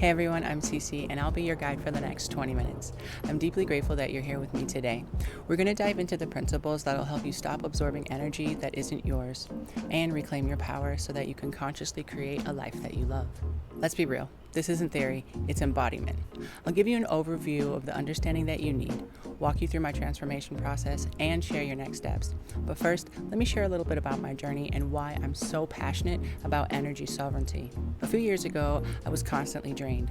Hey everyone, I'm Cece and I'll be your guide for the next 20 minutes. I'm deeply grateful that you're here with me today. We're going to dive into the principles that'll help you stop absorbing energy that isn't yours and reclaim your power so that you can consciously create a life that you love. Let's be real, this isn't theory, it's embodiment. I'll give you an overview of the understanding that you need, walk you through my transformation process, and share your next steps. But first, let me share a little bit about my journey and why I'm so passionate about energy sovereignty. A few years ago, I was constantly drained.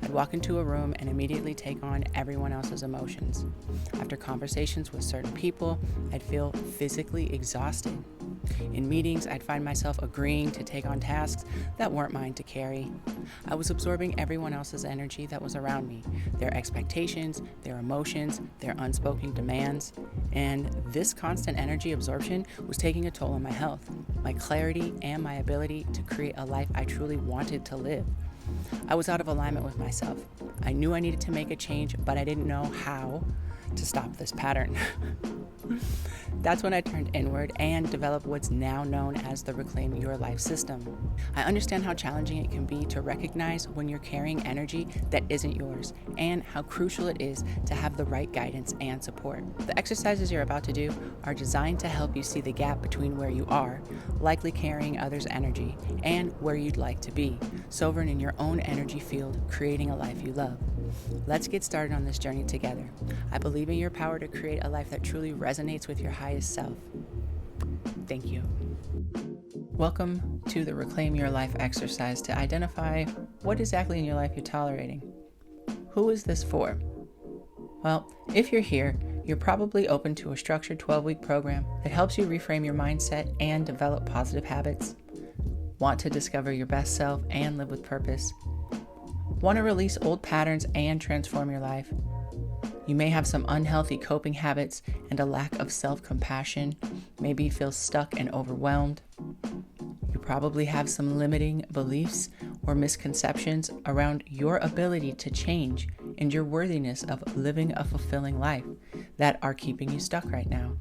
I'd walk into a room and immediately take on everyone else's emotions. After conversations with certain people, I'd feel physically exhausted. In meetings, I'd find myself agreeing to take on tasks that weren't mine to carry. I was absorbing everyone else's energy that was around me, their expectations, their emotions, their unspoken demands. And this constant energy absorption was taking a toll on my health, my clarity, and my ability to create a life I truly wanted to live. I was out of alignment with myself. I knew I needed to make a change, but I didn't know how to stop this pattern. That's when I turned inward and developed what's now known as the Reclaim Your Life system. I understand how challenging it can be to recognize when you're carrying energy that isn't yours and how crucial it is to have the right guidance and support. The exercises you're about to do are designed to help you see the gap between where you are, likely carrying others' energy, and where you'd like to be, sovereign in your own energy field, creating a life you love. Let's get started on this journey together. I believe in your power to create a life that truly resonates with your highest self. Thank you. Welcome to the Reclaim Your Life exercise to identify what exactly in your life you're tolerating. Who is this for? Well, if you're here, you're probably open to a structured 12-week program that helps you reframe your mindset and develop positive habits. Want to discover your best self and live with purpose? Want to release old patterns and transform your life? You may have some unhealthy coping habits and a lack of self-compassion. Maybe you feel stuck and overwhelmed. You probably have some limiting beliefs or misconceptions around your ability to change and your worthiness of living a fulfilling life that are keeping you stuck right now.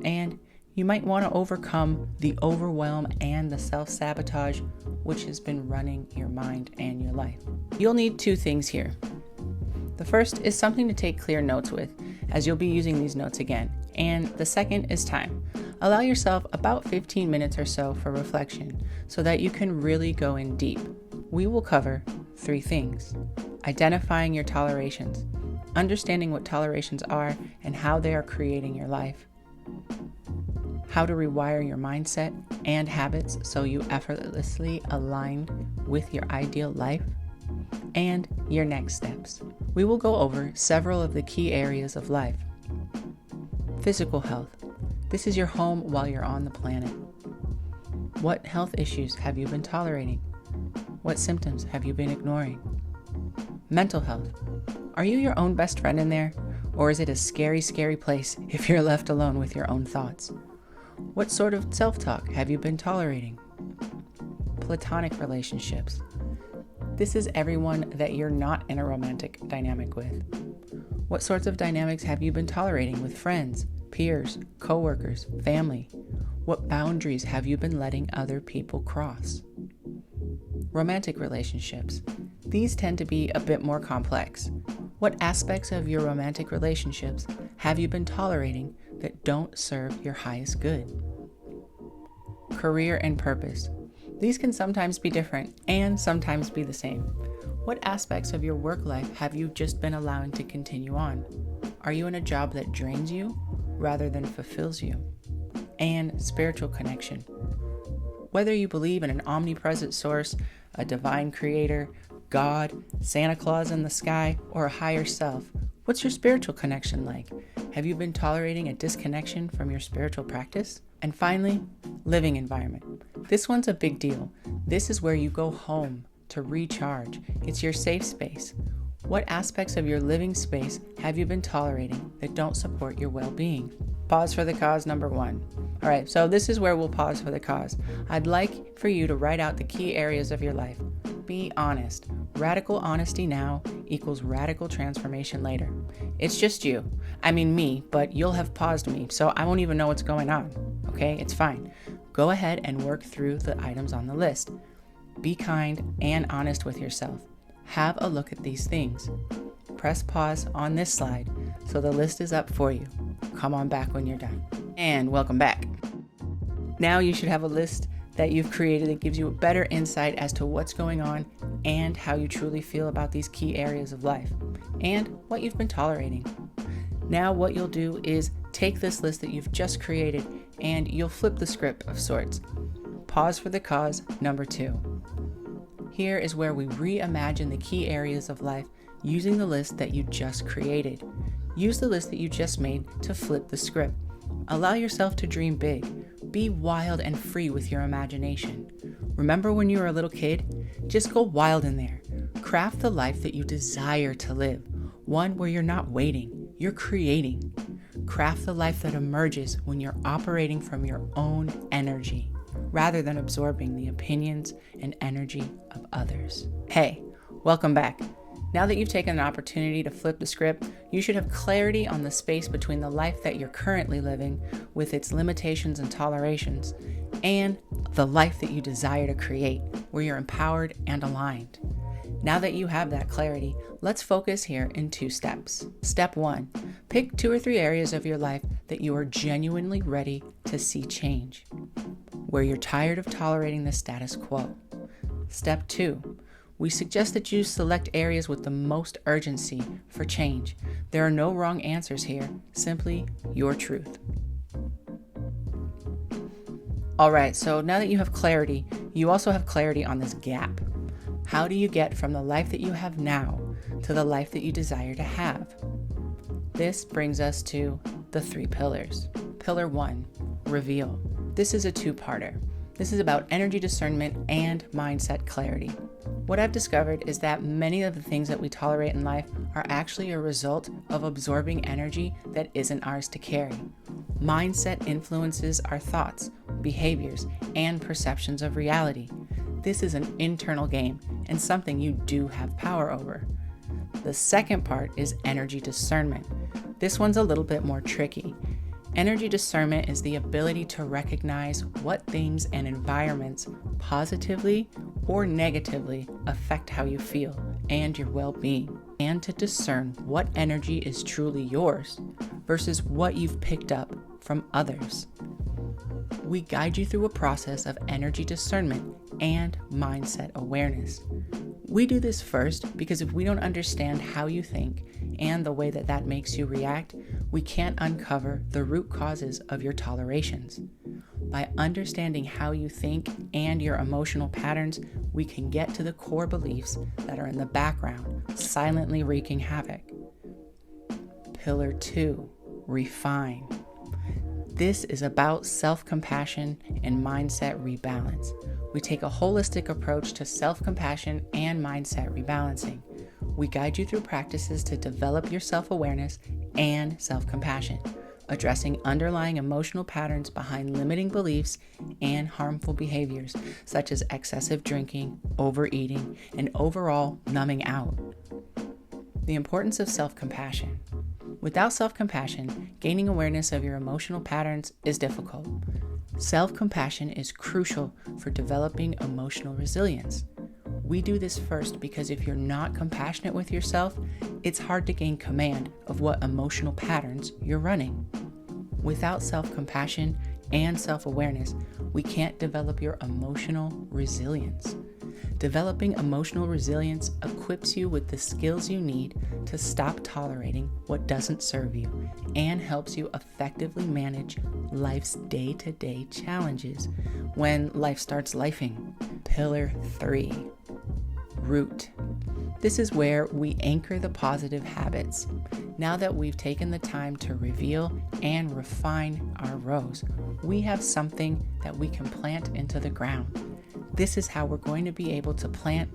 And you might want to overcome the overwhelm and the self-sabotage which has been running your mind and your life. You'll need two things here. The first is something to take clear notes with, as you'll be using these notes again. And the second is time. Allow yourself about 15 minutes or so for reflection so that you can really go in deep. We will cover three things: identifying your tolerations, understanding what tolerations are and how they are creating your life, how to rewire your mindset and habits so you effortlessly align with your ideal life, and your next steps. We will go over several of the key areas of life. Physical health. This is your home while you're on the planet. What health issues have you been tolerating? What symptoms have you been ignoring? Mental health. Are you your own best friend in there? Or is it a scary, scary place if you're left alone with your own thoughts? What sort of self-talk have you been tolerating? Platonic relationships. This is everyone that you're not in a romantic dynamic with. What sorts of dynamics have you been tolerating with friends, peers, coworkers, family? What boundaries have you been letting other people cross? Romantic relationships. These tend to be a bit more complex. What aspects of your romantic relationships have you been tolerating that don't serve your highest good? Career and purpose. These can sometimes be different and sometimes be the same. What aspects of your work life have you just been allowing to continue on? Are you in a job that drains you rather than fulfills you? And spiritual connection. Whether you believe in an omnipresent source, a divine creator, God, Santa Claus in the sky, or a higher self, what's your spiritual connection like? Have you been tolerating a disconnection from your spiritual practice? And finally, living environment. This one's a big deal. This is where you go home to recharge. It's your safe space. What aspects of your living space have you been tolerating that don't support your well-being? Pause for the cause number 1. All right, so this is where we'll pause for the cause. I'd like for you to write out the key areas of your life. Be honest. Radical honesty now equals radical transformation later. It's just you. I mean me, but you'll have paused me, so I won't even know what's going on. Okay, it's fine. Go ahead and work through the items on the list. Be kind and honest with yourself. have a look at these things. Press pause on this slide so the list is up for you. Come on back when you're done. And welcome back. Now you should have a list that you've created that gives you a better insight as to what's going on and how you truly feel about these key areas of life and what you've been tolerating. Now what you'll do is take this list that you've just created and you'll flip the script of sorts. Pause for the cause, number 2. Here is where we reimagine the key areas of life using the list that you just created. Use the list that you just made to flip the script. Allow yourself to dream big. Be wild and free with your imagination. Remember when you were a little kid? Just go wild in there. Craft the life that you desire to live. One where you're not waiting, you're creating. Craft the life that emerges when you're operating from your own energy, rather than absorbing the opinions and energy of others. Hey, welcome back. Now that you've taken an opportunity to flip the script, you should have clarity on the space between the life that you're currently living with its limitations and tolerations, and the life that you desire to create, where you're empowered and aligned. Now that you have that clarity, let's focus here in 2 steps. Step 1, pick 2 or 3 areas of your life that you are genuinely ready to see change, where you're tired of tolerating the status quo. Step 2, we suggest that you select areas with the most urgency for change. There are no wrong answers here, simply your truth. All right, so now that you have clarity, you also have clarity on this gap. How do you get from the life that you have now to the life that you desire to have? This brings us to the 3 pillars. Pillar 1, reveal. This is a 2-parter. This is about energy discernment and mindset clarity. What I've discovered is that many of the things that we tolerate in life are actually a result of absorbing energy that isn't ours to carry. Mindset influences our thoughts, behaviors, and perceptions of reality. This is an internal game and something you do have power over. The second part is energy discernment. This one's a little bit more tricky. Energy discernment is the ability to recognize what things and environments positively or negatively affect how you feel and your well-being, and to discern what energy is truly yours versus what you've picked up from others. We guide you through a process of energy discernment and mindset awareness. We do this first because if we don't understand how you think and the way that that makes you react, we can't uncover the root causes of your tolerations. By understanding how you think and your emotional patterns, we can get to the core beliefs that are in the background, silently wreaking havoc. Pillar 2, refine. This is about self-compassion and mindset rebalance. We take a holistic approach to self-compassion and mindset rebalancing. We guide you through practices to develop your self-awareness and self-compassion, addressing underlying emotional patterns behind limiting beliefs and harmful behaviors, such as excessive drinking, overeating, and overall numbing out. The importance of self-compassion. Without self-compassion, gaining awareness of your emotional patterns is difficult. Self-compassion is crucial for developing emotional resilience. We do this first because if you're not compassionate with yourself, it's hard to gain command of what emotional patterns you're running. Without self-compassion and self-awareness, we can't develop your emotional resilience. Developing emotional resilience equips you with the skills you need to stop tolerating what doesn't serve you and helps you effectively manage life's day-to-day challenges when life starts lifing. Pillar 3, root. This is where we anchor the positive habits. Now that we've taken the time to reveal and refine our rows, we have something that we can plant into the ground. This is how we're going to be able to plant,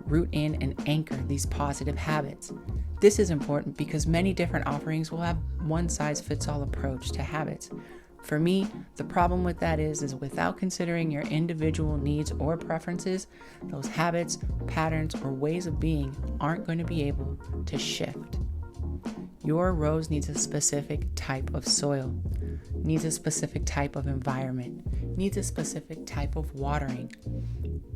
root in, and anchor these positive habits. This is important because many different offerings will have one-size-fits-all approach to habits. For me, the problem with that is without considering your individual needs or preferences, those habits, patterns, or ways of being aren't going to be able to shift. Your rose needs a specific type of soil, needs a specific type of environment, needs a specific type of watering.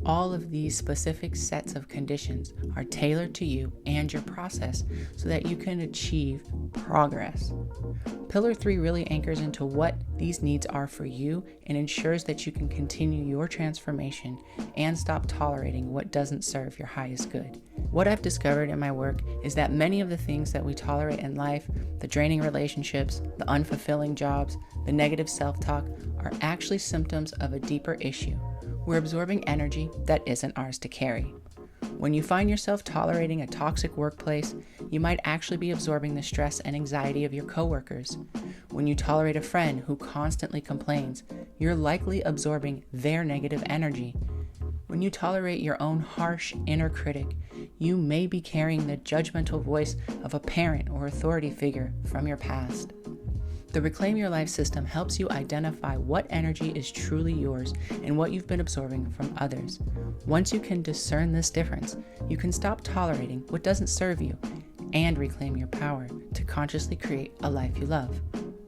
All of these specific sets of conditions are tailored to you and your process so that you can achieve progress. Pillar 3 really anchors into what these needs are for you and ensures that you can continue your transformation and stop tolerating what doesn't serve your highest good. What I've discovered in my work is that many of the things that we tolerate in life, the draining relationships, the unfulfilling jobs, the negative self-talk, are actually symptoms of a deeper issue. We're absorbing energy that isn't ours to carry. When you find yourself tolerating a toxic workplace, you might actually be absorbing the stress and anxiety of your coworkers. When you tolerate a friend who constantly complains, you're likely absorbing their negative energy. When you tolerate your own harsh inner critic, you may be carrying the judgmental voice of a parent or authority figure from your past. The Reclaim Your Life system helps you identify what energy is truly yours and what you've been absorbing from others. Once you can discern this difference, you can stop tolerating what doesn't serve you and reclaim your power to consciously create a life you love.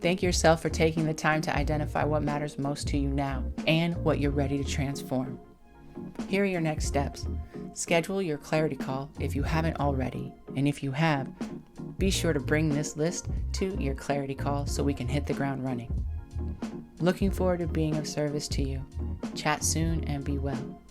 Thank yourself for taking the time to identify what matters most to you now and what you're ready to transform. Here are your next steps. Schedule your clarity call if you haven't already, and if you have, be sure to bring this list to your clarity call so we can hit the ground running. Looking forward to being of service to you. Chat soon and be well.